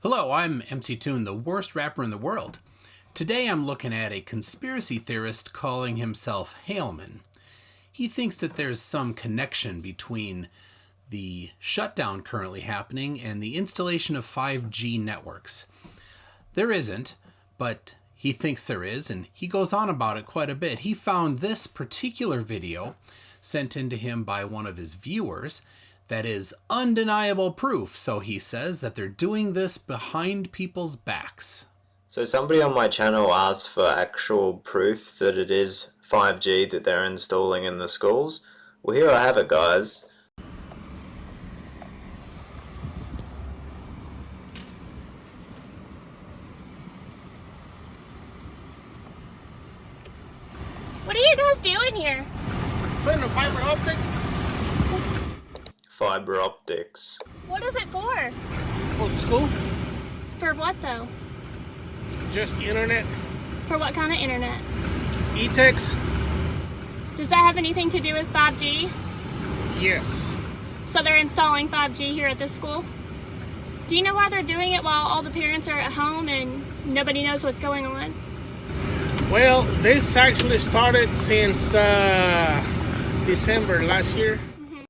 Hello, I'm MC Toon, the worst rapper in the world. Today I'm looking at a conspiracy theorist calling himself Haleman. He thinks that there's some connection between the shutdown currently happening and the installation of 5G networks. There isn't, but he thinks there is, and he goes on about it quite a bit. He found this particular video sent in to him by one of his viewers that is undeniable proof, so he says, that they're doing this behind people's backs. So somebody on my channel asked for actual proof that it is 5G that they're installing in the schools. Well, here I have it, guys. What are you guys doing here? Putting a fiber optic? Fiber optics. What is it for? For the school? For what though? Just internet. For what kind of internet? E-text? Does that have anything to do with 5G? Yes. So they're installing 5G here at this school? Do you know why they're doing it while all the parents are at home and nobody knows what's going on? Well, this actually started since December last year.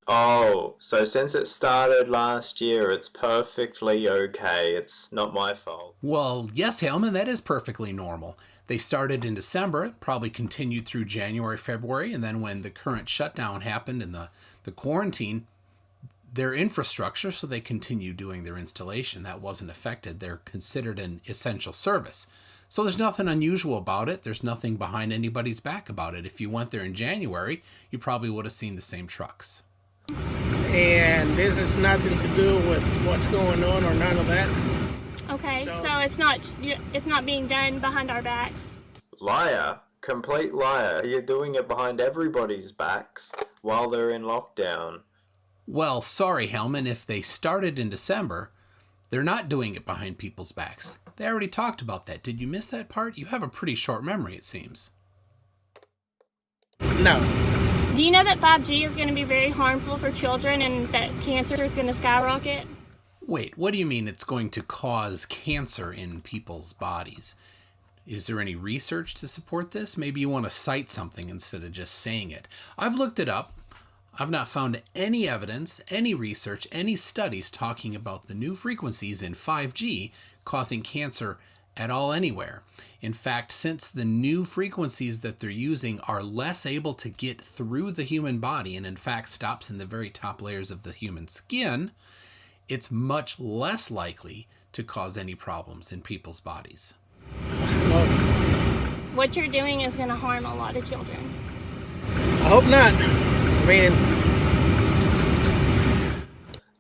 Oh, so since it started last year, it's perfectly okay. It's not my fault. Well, yes, Haleman, that is perfectly normal. They started in December, probably continued through January, February, and then when the current shutdown happened and the quarantine, their infrastructure, so they continued doing their installation. That wasn't affected. They're considered an essential service. So there's nothing unusual about it. There's nothing behind anybody's back about it. If you went there in January, you probably would have seen the same trucks. And this is nothing to do with what's going on or none of that. Okay, so it's not being done behind our backs. Liar. Complete liar. You're doing it behind everybody's backs while they're in lockdown. Well, sorry, Haleman, if they started in December, they're not doing it behind people's backs. They already talked about that. Did you miss that part? You have a pretty short memory, it seems. No. Do you know that 5G is going to be very harmful for children and that cancer is going to skyrocket? Wait, what do you mean it's going to cause cancer in people's bodies? Is there any research to support this? Maybe you want to cite something instead of just saying it. I've looked it up. I've not found any evidence, any research, any studies talking about the new frequencies in 5G causing cancer at all anywhere. In fact, since the new frequencies that they're using are less able to get through the human body and in fact stops in the very top layers of the human skin, it's much less likely to cause any problems in people's bodies. What you're doing is going to harm a lot of children. I hope not. I mean...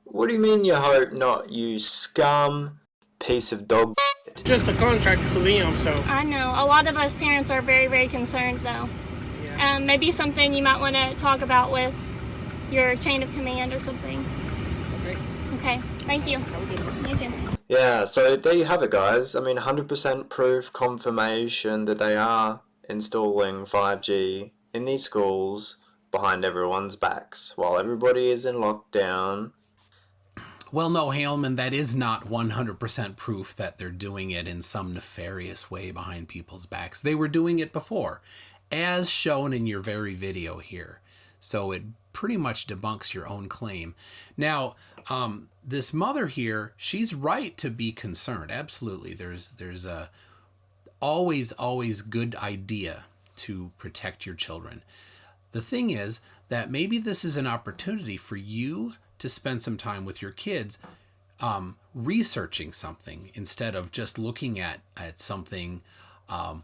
What do you mean you hope not, you scum piece of dog shit? Just a contract for them, so... I know. A lot of us parents are very, very concerned, though. Yeah. Maybe something you might want to talk about with your chain of command or something. Okay. Okay. Thank you. Have a good one. You too. Yeah, so there you have it, guys. I mean, 100% proof, confirmation that they are installing 5G in these schools behind everyone's backs while everybody is in lockdown. Well, no, Haleman, that is not 100% proof that they're doing it in some nefarious way behind people's backs. They were doing it before, as shown in your very video here. So it pretty much debunks your own claim. Now, this mother here, she's right to be concerned. Absolutely. There's a always good idea to protect your children. The thing is that maybe this is an opportunity for you to spend some time with your kids researching something instead of just looking at something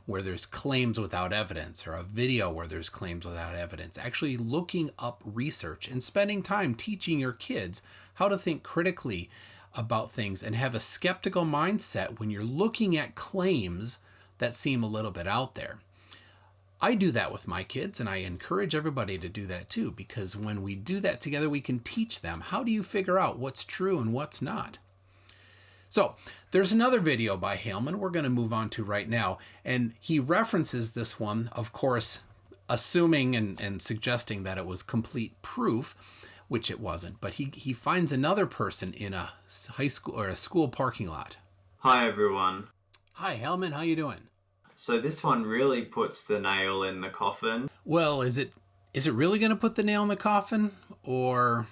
where there's claims without evidence, or a video where there's claims without evidence. Actually looking up research and spending time teaching your kids how to think critically about things and have a skeptical mindset when you're looking at claims that seem a little bit out there. I do that with my kids, and I encourage everybody to do that too, because when we do that together, we can teach them. How do you figure out what's true and what's not? So there's another video by Haleman we're going to move on to right now, and he references this one, of course, assuming and suggesting that it was complete proof, which it wasn't. But he finds another person in a high school or a school parking lot. Hi everyone. Hi, Haleman. How you doing? So this one really puts the nail in the coffin. Well, is it really going to put the nail in the coffin, or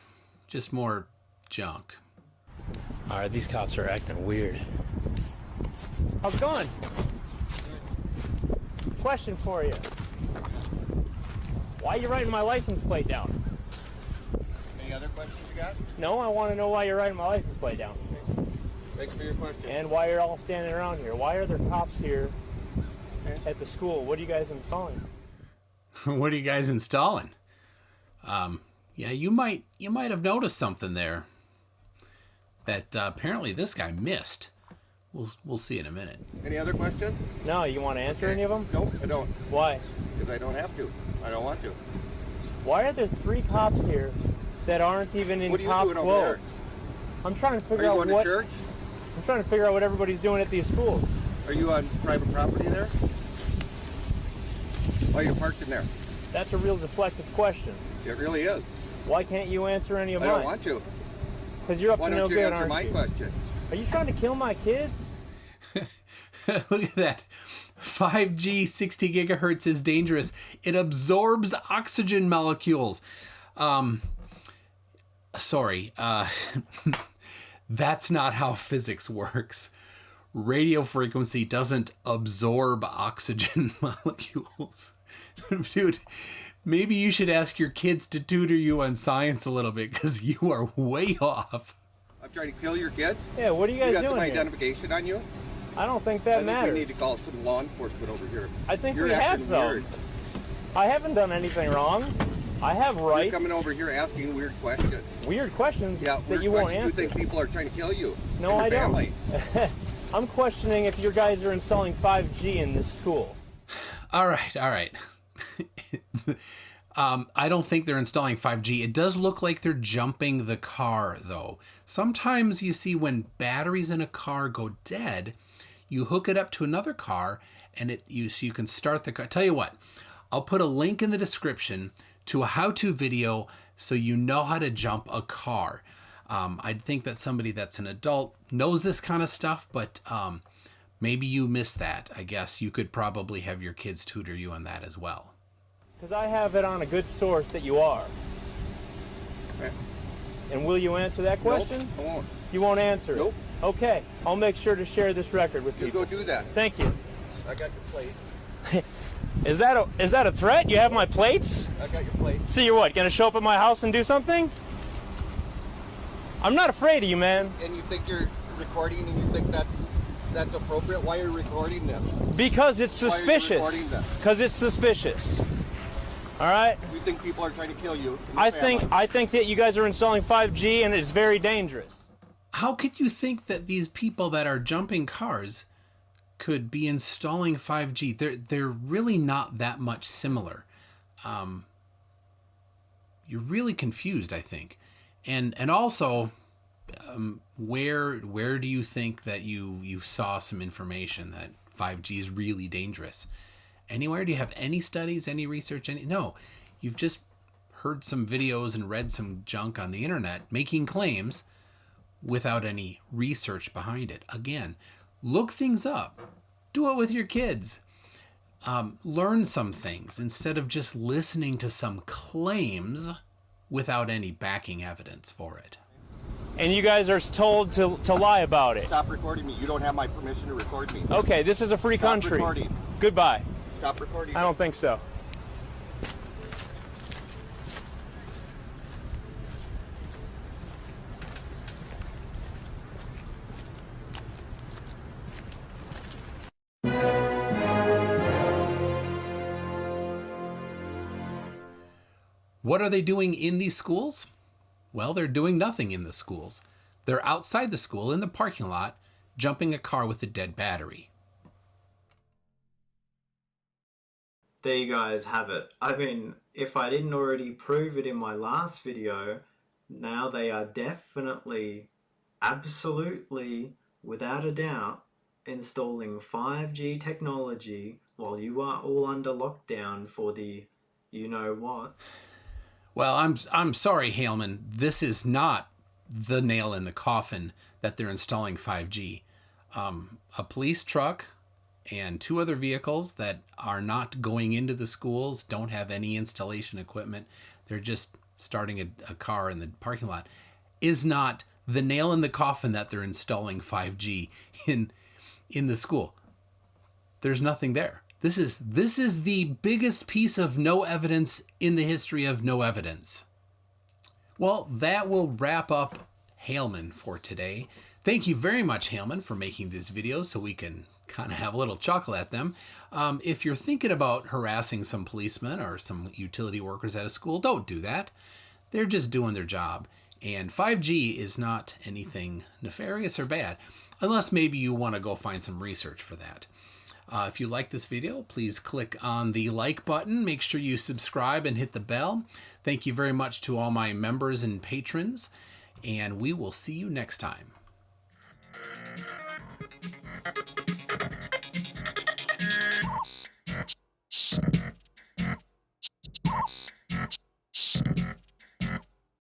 just more junk? All right, these cops are acting weird. How's it going? Question for you. Why are you writing my license plate down? Any other questions you got? No, I want to know why you're writing my license plate down. Thanks for your question. And why you're all standing around here. Why are there cops here at the school? What are you guys installing? What are you guys installing? Yeah, you might have noticed something there that apparently this guy missed. We'll see in a minute. Any other questions? No, you want to answer any of them? Nope, I don't. Why? Because I don't have to. I don't want to. Why are there 3 cops here that aren't even in What are you cop doing over there? clothes? I'm trying to Are figure you out going what to church? I'm trying to figure out what everybody's doing at these schools. Are you on private property there? Why are you parked in there? That's a real deflective question. It really is. Why can't you answer any of I mine? don't want to. Because you're up Why to no don't you good, answer aren't my you? question? Are you trying to kill my kids? Look at that. 5G 60 gigahertz is dangerous. It absorbs oxygen molecules. Sorry. That's not how physics works. Radio frequency doesn't absorb oxygen molecules. Dude, maybe you should ask your kids to tutor you on science a little bit, because you are way off. I'm trying to kill your kids? Yeah, what are you You guys got some doing here? identification on you? I don't think that I think matters. we need to call some law enforcement over here. I think You're we have acting some. weird. I haven't done anything wrong. I have rights. You're coming over here asking weird questions. Weird questions Yeah, that weird you won't questions. answer. You think people are trying to kill you? No, and I your don't. family. I'm questioning if your guys are installing 5G in this school. All right. I don't think they're installing 5G. It does look like they're jumping the car, though. Sometimes you see when batteries in a car go dead, you hook it up to another car, and so you can start the car. Tell you what, I'll put a link in the description to a how-to video so you know how to jump a car. I'd think that somebody that's an adult knows this kind of stuff, but maybe you missed that. I guess you could probably have your kids tutor you on that as well. Because I have it on a good source that you are. Okay. And will you answer that question? Nope, I won't. You won't answer Nope. it? Okay. I'll make sure to share this record with You people. go do that. Thank you. I got your plate. Is that a threat? You have my plates? I got your plate. So you're what, gonna show up at my house and do something? I'm not afraid of you, man. And you think you're recording and you think that's appropriate? Why are you recording this? Because it's Why are you suspicious. recording this? Because it's suspicious. All right? You think people are trying to kill you? and your I family. think that you guys are installing 5G and it's very dangerous. How could you think that these people that are jumping cars could be installing 5G? They're really not that much similar. You're really confused, I think. And also, where do you think that you saw some information that 5G is really dangerous? Anywhere? Do you have any studies, any research? No, you've just heard some videos and read some junk on the internet making claims without any research behind it. Again, look things up. Do it with your kids. Learn some things instead of just listening to some claims without any backing evidence for it. And you guys are told to lie about it. Stop recording me. You don't have my permission to record me. Okay, this is a free Stop country. recording. Goodbye. Stop recording. I don't think so. What are they doing in these schools? Well, they're doing nothing in the schools. They're outside the school in the parking lot, jumping a car with a dead battery. There you guys have it. I mean, if I didn't already prove it in my last video, now they are definitely, absolutely, without a doubt, installing 5G technology while you are all under lockdown for the you-know-what. Well, I'm sorry, Haleman. This is not the nail in the coffin that they're installing 5G. A police truck and 2 other vehicles that are not going into the schools, don't have any installation equipment, they're just starting a car in the parking lot, is not the nail in the coffin that they're installing 5G in the school. There's nothing there. This is the biggest piece of no evidence in the history of no evidence. Well, that will wrap up Haleman for today. Thank you very much, Haleman, for making these videos so we can kind of have a little chuckle at them. If you're thinking about harassing some policemen or some utility workers at a school, don't do that. They're just doing their job. And 5G is not anything nefarious or bad, unless maybe you want to go find some research for that. If you like this video, please click on the like button. Make sure you subscribe and hit the bell. Thank you very much to all my members and patrons, and we will see you next time.